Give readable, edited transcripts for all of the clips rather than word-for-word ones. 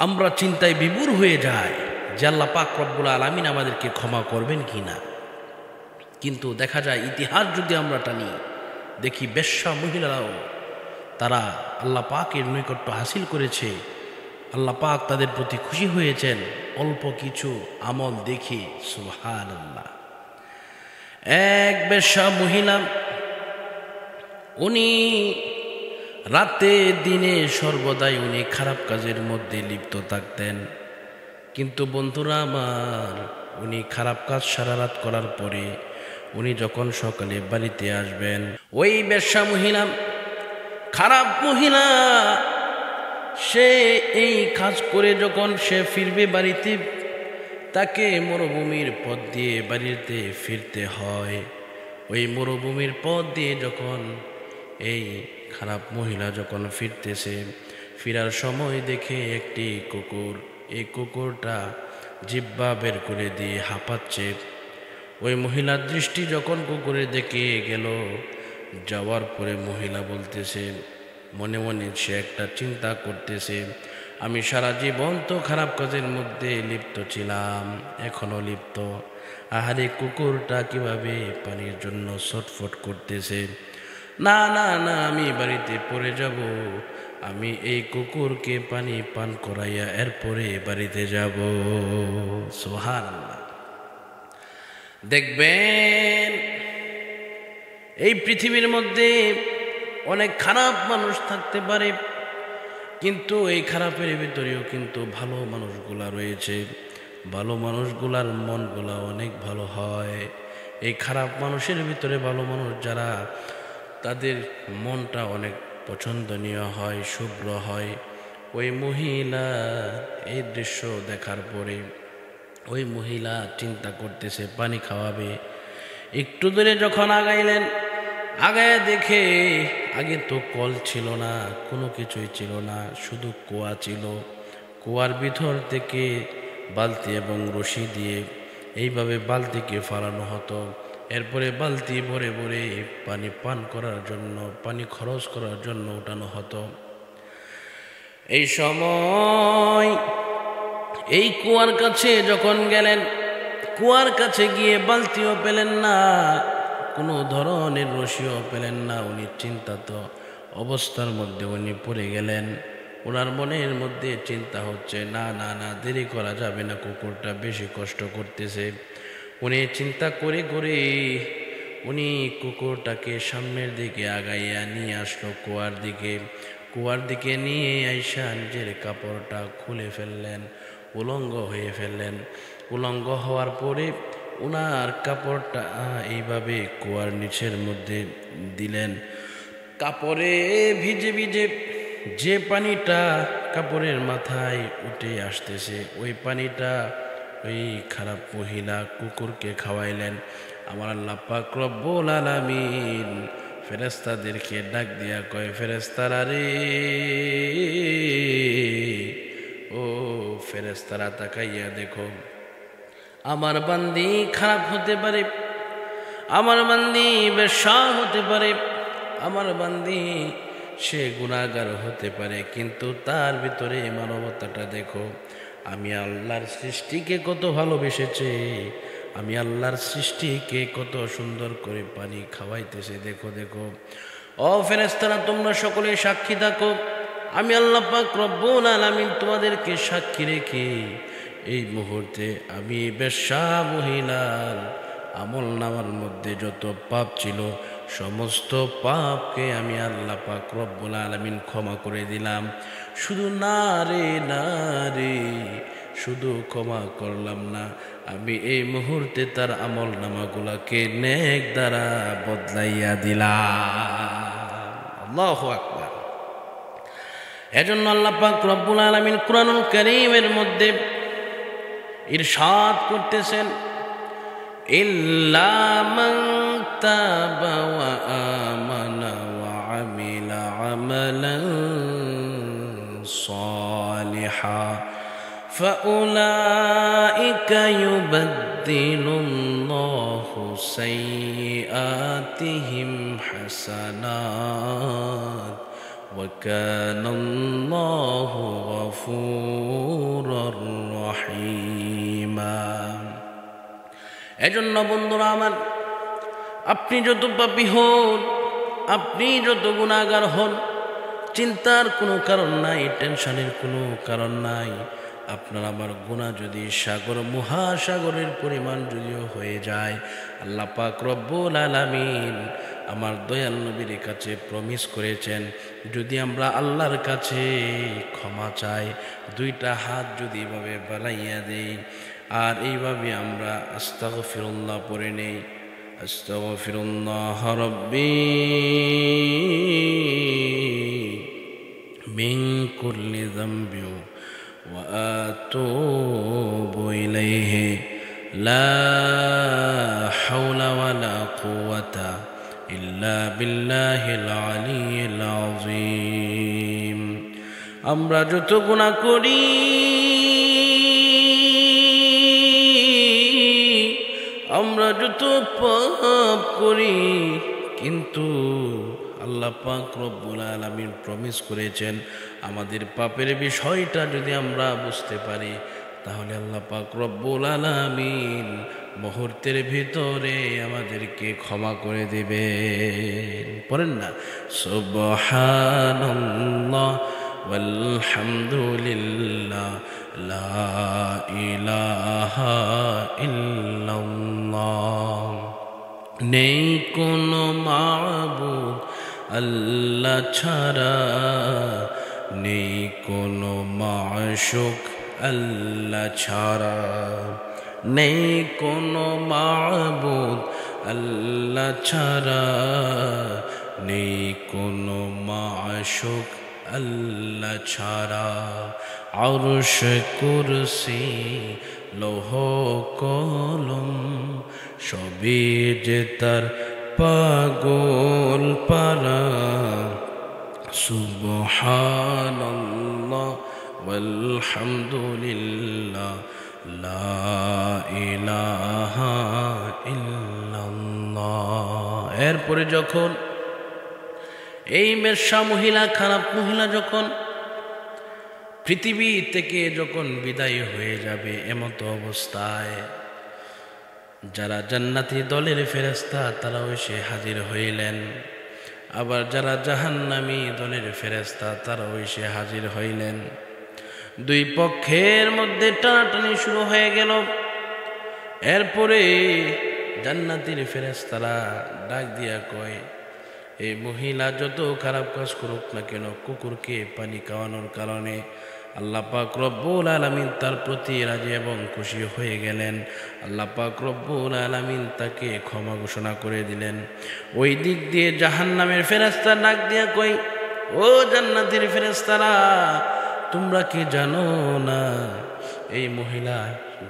আমরা চিন্তায় বিভোর হয়ে যাই যে আল্লাহ পাক রব্বুল আলামিন আমাদেরকে ক্ষমা করবেন কিনা। কিন্তু দেখা যায় ইতিহাস যদি আমরা টানি, দেখি বেশ্যা মহিলারাও তারা আল্লাহ পাকের নৈকট্য হাসিল করেছে, আল্লাহ পাক তাদের প্রতি খুশি হয়েছেন অল্প কিছু আমল দেখে। সুবহানাল্লাহ। এক বেশ্যা মহিলা, উনি রাতে দিনে সর্বদাই উনি খারাপ কাজের মধ্যে লিপ্ত থাকতেন। কিন্তু বন্ধুরা আমার, উনি খারাপ কাজ সারা রাত করার পরে উনি যখন সকালে বাড়িতে আসবেন, ওই বেশ্যা মহিলা, খারাপ মহিলা, সে এই কাজ করে যখন সে ফিরবে বাড়িতে, তাকে মরুভূমির পথ দিয়ে বাড়িতে ফিরতে হয়। ওই মরুভূমির পথ দিয়ে যখন এই খারাপ মহিলা যখন ফিরতেছে, ফিরার সময় দেখে একটি কুকুর, এই কুকুরটা জিহ্বা বের করে দিয়ে হাঁপাচ্ছে। ওই মহিলার দৃষ্টি যখন কুকুরের দিকে গেল, যাওয়ার পরে মহিলা বলতেছে, মনে মনে সে একটা চিন্তা করতেছে, আমি সারা জীবন তো খারাপ কাজের মধ্যে লিপ্ত ছিলাম, এখনো লিপ্ত। আহারে কুকুরটা কিভাবে পানির জন্য ছটফট করতেছে। না না না, আমি বাড়িতে পড়ে যাব, আমি এই কুকুরকে পানি পান করাইয়া এরপরে বাড়িতে যাব। সুবহানাল্লাহ। দেখবেন এই পৃথিবীর মধ্যে অনেক খারাপ মানুষ থাকতে পারে, কিন্তু এই খারাপের ভিতরেও কিন্তু ভালো মানুষগুলা রয়েছে। ভালো মানুষগুলার মনগুলা অনেক ভালো হয়। এই খারাপ মানুষের ভিতরে ভালো মানুষ যারা, তাদের মনটা অনেক পছন্দনীয় হয়, শুভ্র হয়। ওই মহিলা এই দৃশ্য দেখার পরে ওই মহিলা চিন্তা করতেছে পানি খাওয়াবে। একটু দূরে যখন আগাইলেন, আগায় দেখে আগে তো কল ছিল না, কোনো কিছুই ছিল না, শুধু কুয়া ছিল। কুয়ার ভিতর থেকে বালতি এবং রশি দিয়ে এইভাবে বালতিকে ফালানো হতো। এরপরে বালতি ভরে ভরে পানি পান করার জন্য, পানি খরচ করার জন্য উঠানো হতো। এই সময় এই কুয়ার কাছে যখন গেলেন, কুয়ার কাছে গিয়ে বালতিও পেলেন না, কোনো ধরনের রশিও পেলেন না। উনি চিন্তাত অবস্থার মধ্যে উনি পড়ে গেলেন। ওনার মনের মধ্যে চিন্তা হচ্ছে, না না না, দেরি করা যাবে না, কুকুরটা বেশি কষ্ট করতেছে। উনি চিন্তা করে করে উনি কুকুরটাকে সামনের দিকে আগাইয়া নিয়ে আসলো কুয়ার দিকে। কুয়ার দিকে নিয়ে আইসা নিজের কাপড়টা খুলে ফেললেন, উলঙ্গ হয়ে ফেললেন। উলঙ্গ হওয়ার পরে ওনার কাপড়টা এইভাবে কুয়ার নিচের মধ্যে দিলেন। কাপড়ে ভিজে ভিজে যে পানিটা কাপড়ের মাথায় উঠে আসতেছে, ওই পানিটা ওই খারাপ মহিলা কুকুরকে খাওয়াইলেন। আমার আল্লাহ পাক রব্বুল আলামিন ফেরেশতাদেরকে ডাক দিয়া কয়, ফেরেশতারা রে, ও ফেরেশতারা তাকাইয়া দেখো, আমার বান্দি খারাপ হতে পারে, আমার বান্দি বেশ্যা হতে পারে, আমার বান্দি সে গুনাহগার হতে পারে, কিন্তু তার ভিতরে মানবতাটা দেখো। আমি আল্লাহর সৃষ্টিকে কত ভালোবেসেছে, আমি আল্লাহর সৃষ্টিকে কত সুন্দর করে পানি খাওয়াইতেছে, দেখো দেখো। ও ফেরেশতারা, তোমরা সকলে সাক্ষী থাকো, আমি আল্লাহ পাক রব্বুল আলামিন তোমাদেরকে সাক্ষী রেখে এই মুহূর্তে আমি বেশ্যা মহিলার আমল নামার মধ্যে যত পাপ ছিল, সমস্ত পাপকে আমি আল্লাহ পাক রব্বুল আলামিন ক্ষমা করে দিলাম। শুধু না রে না রে, শুধু ক্ষমা করলাম না, আমি এই মুহূর্তে তার আমল নামাগুলাকে নেক দ্বারা বদলাইয়া দিলাম। আল্লাহু আকবার। এজন্য আল্লাহ পাক রব্বুল আলামিন কুরআনুল কারীমের মধ্যে ইরশাদ করতেছেন, ইল্লা মান তাবা ওয়া আমানা ওয়া আমিলা আমালান সালিহা ফাউলাইকা ইউবাদদিলুল্লাহু সাইয়্যাতিহিম হাসানাত وكان الله غفورا رحيما এজন্য বন্ধুরা আমার, আপনি যত পাপী হন, আপনি যত গুনাহগার হন, চিন্তার কোনো কারণ নাই, টেনশনের কোনো কারণ নাই। আপনার আমার গুনাহ যদি সাগর মহাসাগরের পরিমাণ যদিও হয়ে যায়, আল্লাহ পাক রব্বুল আলামিন আমার দয়াল নবীর কাছে প্রমিস করেছেন, যদি আমরা আল্লাহর কাছে ক্ষমা চাই, দুইটা হাত যদি এভাবে বাড়াইয়া দেই আর এইভাবে আমরা আস্তাগফিরুল্লাহ পড়ে নেই, আস্তাগফিরুল্লাহ রাব্বি মিন কুল্লি যামবি ওয়া আতুবু ইলাইহি লা হাওলা ওয়ালা কুওয়াতা ইল্লা বিল্লাহিল আলিয়্যিল আযীম। আমরা যত গুনাহ করি, আমরা যত পাপ করি, কিন্তু আল্লাহ পাক রব্বুল আলামিন প্রমিস করেছেন, আমাদের পাপের বিষয়টা যদি আমরা বুঝতে পারি, তাহলে আল্লাহ পাক রব্বুল আলামিন মুহূর্তের ভিতরে আমাদেরকে ক্ষমা করে দিবেন। পড়েন না, সুবহানাল্লাহ ওয়ালহামদুলিল্লাহ লা ইলাহা ইল্লাল্লাহ। নেই কোনো মাবুদ আল্লাহ ছাড়া, নেই কোনো মাশুক আল্লাহ ছাড়া, নেই কোনো মাবুদ আল্লাহ ছাড়া, নেই কোনো মাশুক আল্লাহ ছাড়া। আরশ কুরসি লৌহ কলম সবই যে তার পাগল পারা। সুবহানাল্লাহ ওয়ালহামদুলিল্লাহ লা ইলাহা ইল্লাল্লাহ। এরপরে যখন এই মেশা মহিলা, খারাপ মহিলা যখন পৃথিবী থেকে যখন বিদায় হয়ে যাবে, এমতো অবস্থায় যারা জান্নাতি দলের ফেরেশতা তারাও এসে হাজির হইলেন, আবার যারা জাহান্নামী দলের ফেরেশতা তারাও এসে হাজির হইলেন। দুই পক্ষের মধ্যে টানাটানি শুরু হয়ে গেল। এরপরে জান্নাতীর ফেরেশতারা ডাক দিয়া কয়, এই মহিলা যত খারাপ কাজ করুক না কেন, কুকুরকে পানি খাওয়ানোর কারণে আল্লাহ পাক রব্বুল আলামিন তার প্রতি রাজি এবং খুশি হয়ে গেলেন। আল্লাহ পাক রব্বুল আলামিন তাকে ক্ষমা ঘোষণা করে দিলেন। ওই দিক দিয়ে জাহান্নামের ফেরেশতা ডাক দিয়া কই, ও জান্নাতের ফেরেশতারা, তোমরা কি জানো না এই মহিলা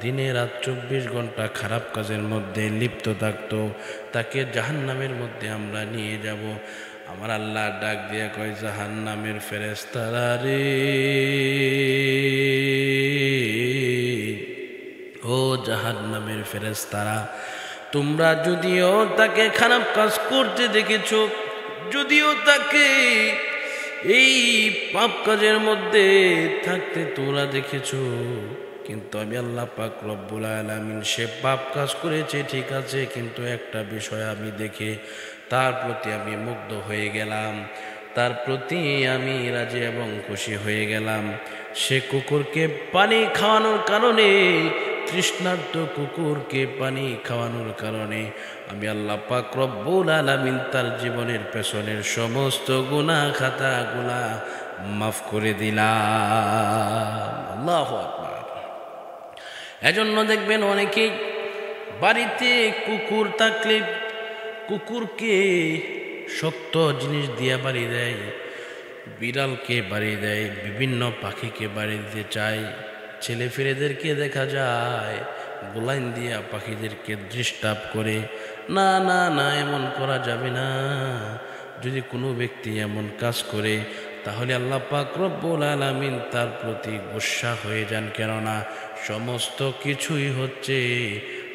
দিনে রাত 24 ঘন্টা খারাপ কাজের মধ্যে লিপ্ত থাকতো, তাকে জাহান্নামের মধ্যে আমরা নিয়ে যাব। আমার আল্লাহ ডাক দিয়া কয়, জাহান্নামের ফেরেশতারা রে, ও জাহান্নামের ফেরেশতারা, তোমরা যদিও তাকে খারাপ কাজ করতে দেখেছ, যদিও তাকে এই পাপ কাজের মধ্যে থাকতে তোমরা দেখেছ, কিন্তু আমি আল্লাহ পাক রব্বুল আলামিন সে পাপ কাজ করেছে ঠিক আছে, কিন্তু একটা বিষয় আমি দেখে তার প্রতি আমি মুগ্ধ হয়ে গেলাম, তার প্রতি আমি রাজি এবং খুশি হয়ে গেলাম। সে কুকুরকে পানি খাওয়ানোর কারণে, তৃষ্ণার্ত কুকুরকে পানি খাওয়ানোর কারণে আমি আল্লাহ পাক রব্বুল আলামিন তার জীবনের পেছনের সমস্ত গুনাহ খাতাগুলা মাফ করে দিলাম। আল্লাহু আকবার। এজন্য দেখবেন অনেকেই বাড়িতে কুকুর থাকলে কুকুরকে শক্ত জিনিস দিয়া বাড়ি দেয়, বিড়ালকে বাড়ি দেয়, বিভিন্ন পাখিকে বাড়ি দিতে চায়। ছেলে ফেলেদেরকে দেখা যায় গোলাইন দিয়া পাখিদেরকে ডিস্টার্ব করে। না না না, এমন করা যাবে না। যদি কোনো ব্যক্তি এমন কাজ করে তাহলে আল্লাহ পাক রব্বুল আলামিন তার প্রতি গুসা হয়ে যান, কেননা সমস্ত কিছুই হচ্ছে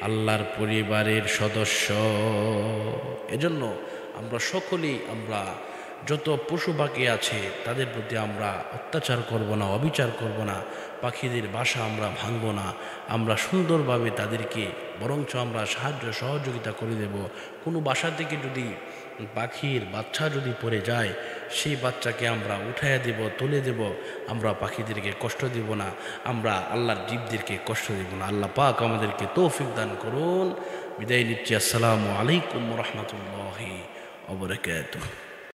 আল্লাহর পরিবারের সদস্য। এজন্য আমরা সকলেই আমরা যত পশু পাখি আছে তাদের প্রতি আমরা অত্যাচার করব না, অবিচার করব না, পাখিদের বাসা আমরা ভাঙব না, আমরা সুন্দরভাবে তাদেরকে বরঞ্চ আমরা সাহায্য সহযোগিতা করে দেব। কোনো বাসা থেকে যদি পাখির বাচ্চা যদি পড়ে যায়, সেই বাচ্চাকে আমরা উঠাইয়া দেব, তুলে দেব। আমরা পাখিদেরকে কষ্ট দেব না, আমরা আল্লাহর জীবদেরকে কষ্ট দেব না। আল্লাহ পাক আমাদেরকে তৌফিক দান করুন। বিদায় নিচ্ছি। আসসালামু আলাইকুম রহমতুল্লাহি ওয়া বারাকাতুহু।